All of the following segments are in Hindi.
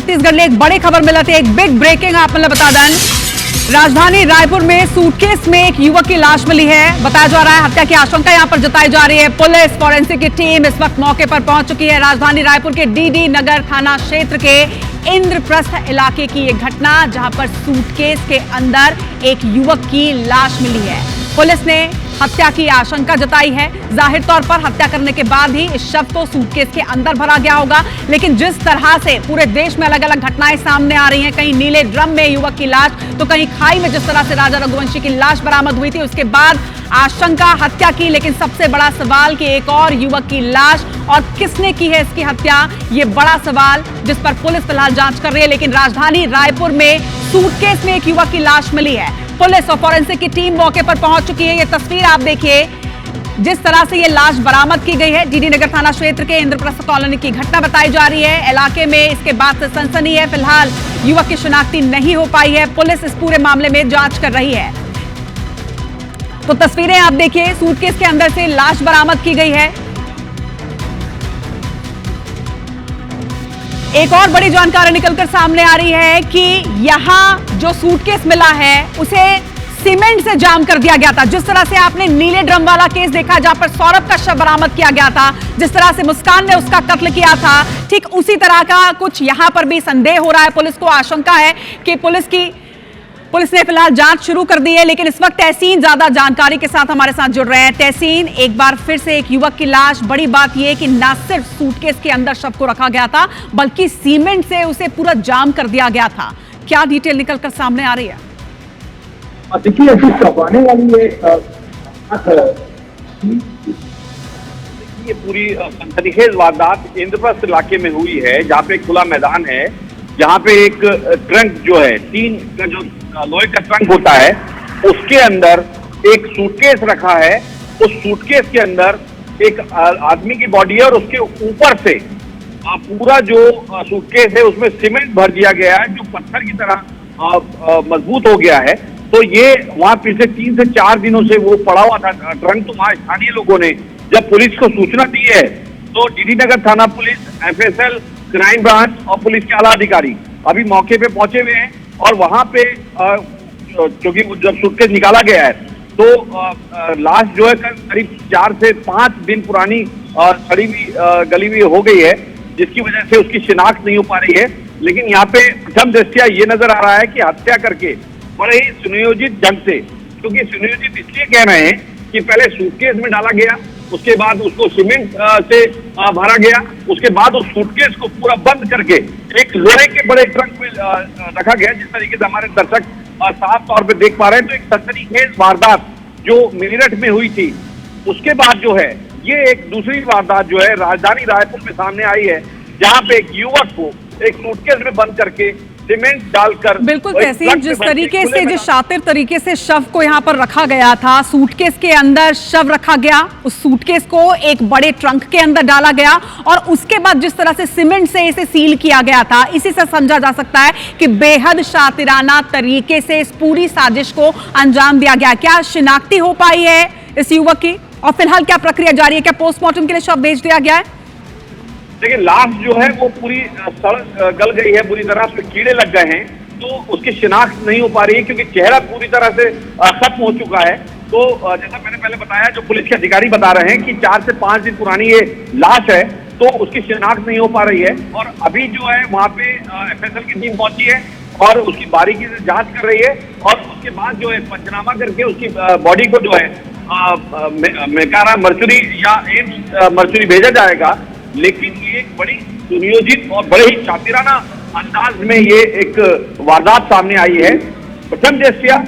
छत्तीसगढ़ में एक बड़ी खबर मिला थी, एक बिग ब्रेकिंग आप मतलब बता दें। राजधानी रायपुर में सूटकेस में एक युवक की लाश मिली है। बताया जा रहा है हत्या की आशंका यहां पर जताई जा रही है। पुलिस फॉरेंसिक की टीम इस वक्त मौके पर पहुंच चुकी है। राजधानी रायपुर के डीडी नगर थाना क्षेत्र के इंद्रप्रस्थ इलाके की यह घटना, जहां पर सूटकेस के अंदर एक युवक की लाश मिली है। पुलिस ने हत्या की आशंका जताई है। जाहिर तौर पर हत्या करने के बाद ही इस शव को सूटकेस के अंदर भरा गया होगा, लेकिन जिस तरह से पूरे देश में अलग अलग घटनाएं सामने आ रही हैं, कहीं नीले ड्रम में युवक की लाश, तो कहीं खाई में जिस तरह से राजा रघुवंशी की लाश बरामद हुई थी, उसके बाद आशंका हत्या की। लेकिन सबसे बड़ा सवाल कि एक और युवक की लाश, और किसने की है इसकी हत्या, ये बड़ा सवाल जिस पर पुलिस फिलहाल जांच कर रही है। लेकिन राजधानी रायपुर में सूटकेस में एक युवक की लाश मिली है। पुलिस और फॉरेंसिक की टीम मौके पर पहुंच चुकी है। ये तस्वीर आप देखिए, जिस तरह से ये लाश बरामद की गई है। डीडी नगर थाना क्षेत्र के इंद्रप्रस्थ कॉलोनी की घटना बताई जा रही है। इलाके में इसके बाद से सनसनी है। फिलहाल युवक की शिनाख्ती नहीं हो पाई है। पुलिस इस पूरे मामले में जांच कर रही है। तो तस्वीरें आप देखिए, सूटकेस के अंदर से लाश बरामद की गई है। एक और बड़ी जानकारी निकलकर सामने आ रही है कि यहां जो सूटकेस मिला है उसे सीमेंट से जाम कर दिया गया था। जिस तरह से आपने नीले ड्रम वाला केस देखा जहां पर सौरभ का शव बरामद किया गया था, जिस तरह से मुस्कान ने उसका कत्ल किया था, ठीक उसी तरह का कुछ यहां पर भी संदेह हो रहा है। पुलिस को आशंका है कि पुलिस ने फिलहाल जांच शुरू कर दी है। लेकिन इस वक्त तहसीन ज्यादा जानकारी के साथ हमारे साथ जुड़ रहे हैं। तहसीन, एक बार फिर से एक युवक की लाश, बड़ी बात यह कि ना सिर्फ सूटकेस के अंदर शव को रखा गया था, बल्कि सीमेंट से उसे पूरा जाम कर दिया गया था। क्या डिटेल निकलकर सामने आ रही है? देखिए, अभी चौंकाने वाली ये पूरी सनसनीखेज वारदात इंद्रप्रस्थ इलाके में हुई है, जहाँ पे एक खुला मैदान है, जहाँ पे एक ट्रंक जो है, टीन का जो लोहे का ट्रंक होता है, उसके अंदर एक सूटकेस रखा है। उस सूटकेस के अंदर एक आदमी की बॉडी है और उसके ऊपर से पूरा जो सूटकेस है उसमें सीमेंट भर दिया गया है, जो पत्थर की तरह मजबूत हो गया है। तो ये वहाँ पिछले 3 से 4 दिनों से वो पड़ा हुआ था ट्रंक। तो वहाँ स्थानीय लोगों ने जब पुलिस को सूचना दी है, तो डीडी नगर थाना पुलिस, एफएसएल, क्राइम ब्रांच और पुलिस के आला अधिकारी अभी मौके पे पहुंचे हुए हैं। और वहां पे क्योंकि जब सूटकेस निकाला गया है, तो लाश जो है करीब 4 से 5 दिन पुरानी सड़ी हुई गली हुई हो गई है, जिसकी वजह से उसकी शिनाख्त नहीं हो पा रही है। लेकिन यहाँ पे प्रथम दृष्टया ये नजर आ रहा है कि हत्या करके बड़े ही सुनियोजित ढंग से, क्योंकि सुनियोजित इसलिए कह रहे हैं कि पहले सूटकेस में डाला गया, उसके बाद उसको सीमेंट से भरा गया, उसके बाद उस सूटकेस को पूरा बंद करके एक लोहे के बड़े ट्रंक में रखा गया। जिस तरीके से हमारे दर्शक साफ तौर पे देख पा रहे हैं, तो एक सनसनीखेज वारदात जो मेरठ में हुई थी, उसके बाद जो है ये एक दूसरी वारदात जो है राजधानी रायपुर में सामने आई है, जहां पे एक युवक को एक सूटकेस में बंद करके सीमेंट डालकर, बिल्कुल तहसीन, जिस तरीके से, जिस शातिर तरीके से शव को यहाँ पर रखा गया था, सूटकेस के अंदर शव रखा गया, उस सूटकेस को एक बड़े ट्रंक के अंदर डाला गया और उसके बाद जिस तरह से सीमेंट से इसे सील किया गया था, इसी से समझा जा सकता है कि बेहद शातिराना तरीके से इस पूरी साजिश को अंजाम दिया गया। क्या शिनाख्ती हो पाई है इस युवक की, और फिलहाल क्या प्रक्रिया जारी है? क्या पोस्टमार्टम के लिए शव भेज दिया गया है? देखिए, लाश जो है वो पूरी सड़ गल गई है, पूरी तरह से कीड़े लग गए हैं, तो उसकी शिनाख्त नहीं हो पा रही है, क्योंकि चेहरा पूरी तरह से खत्म हो चुका है। तो जैसा मैंने पहले बताया, जो पुलिस के अधिकारी बता रहे हैं कि 4 से 5 दिन पुरानी ये लाश है, तो उसकी शिनाख्त नहीं हो पा रही है। और अभी जो है वहाँ पे एफएसएल की टीम पहुंची है और उसकी बारीकी से जांच कर रही है, और उसके बाद जो है पंचनामा करके उसकी बॉडी को जो है मेकारा मर्चुरी या एम्स मर्चुरी भेजा जाएगा। लेकिन ये एक बड़ी सुनियोजित और बड़े ही शातिराना अंदाज में ये एक वारदात सामने आई है। प्रथम दृष्टया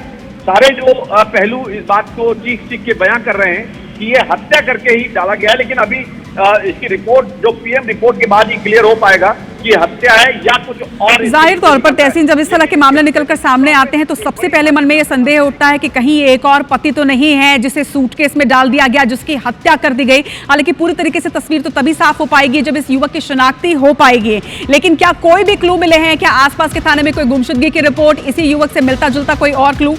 सारे जो पहलू इस बात को चीख के बयां कर रहे हैं कि ये हत्या करके ही डाला गया है, लेकिन अभी इसकी रिपोर्ट, जो पीएम रिपोर्ट के बाद ही क्लियर हो पाएगा कि हत्या है या कुछ और। जाहिर तौर पर तहसीन, जब इस तरह के मामले निकलकर सामने आते हैं तो सबसे पहले मन में यह संदेह उठता है कि कहीं ये एक और पति तो नहीं है जिसे सूटकेस में डाल दिया गया, जिसकी हत्या कर दी गई। हालांकि पूरी तरीके से तस्वीर तो तभी साफ हो पाएगी जब इस युवक की शिनाख्ती हो पाएगी। लेकिन क्या कोई भी क्लू मिले हैं? क्या आसपास के थाने में कोई गुमशुदगी की रिपोर्ट, इसी युवक से मिलता जुलता कोई और क्लू?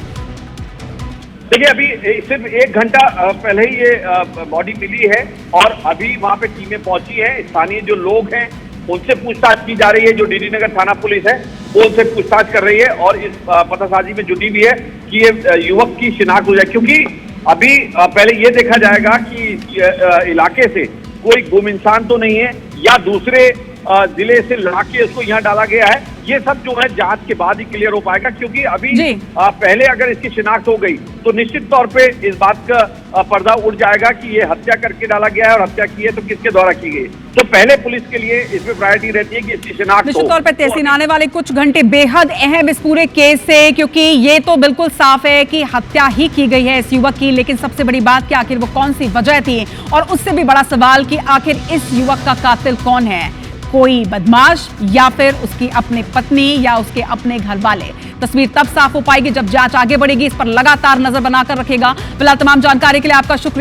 देखिए, अभी सिर्फ 1 घंटा पहले ही ये बॉडी मिली है और अभी वहां पे टीमें पहुंची है। स्थानीय जो लोग हैं उनसे पूछताछ की जा रही है। जो डीडी नगर थाना पुलिस है वो उनसे पूछताछ कर रही है और इस पतासाजी में जुटी भी है कि ये युवक की शिनाख्त हो जाए, क्योंकि अभी पहले ये देखा जाएगा कि इलाके से कोई गुम इंसान तो नहीं है या दूसरे जिले से लाके उसको यहाँ डाला गया है। ये सब जो है जांच के बाद ही क्लियर हो पाएगा, क्योंकि अभी पहले अगर इसकी शिनाख्त हो गई तो निश्चित तौर पे इस बात का पर्दा उड़ जाएगा कि ये हत्या करके डाला गया है और हत्या की है तो किसके द्वारा की गई। तो पहले पुलिस के लिए इसमें प्रायोरिटी रहती है कि इसकी शिनाख्त निश्चित तौर पर तहसीन आने वाले कुछ घंटे बेहद अहम इस पूरे केस से, क्योंकि ये तो बिल्कुल साफ है कि हत्या ही की गई है इस युवक की, लेकिन सबसे बड़ी बात कि आखिर वो कौन सी वजह थी, और उससे भी बड़ा सवाल कि आखिर इस युवक का कातिल कौन है, कोई बदमाश या फिर उसकी अपनी पत्नी या उसके अपने घर वाले। तस्वीर तब साफ हो पाएगी जब जांच आगे बढ़ेगी। इस पर लगातार नजर बनाकर रखेगा। फिलहाल तमाम जानकारी के लिए आपका शुक्रिया।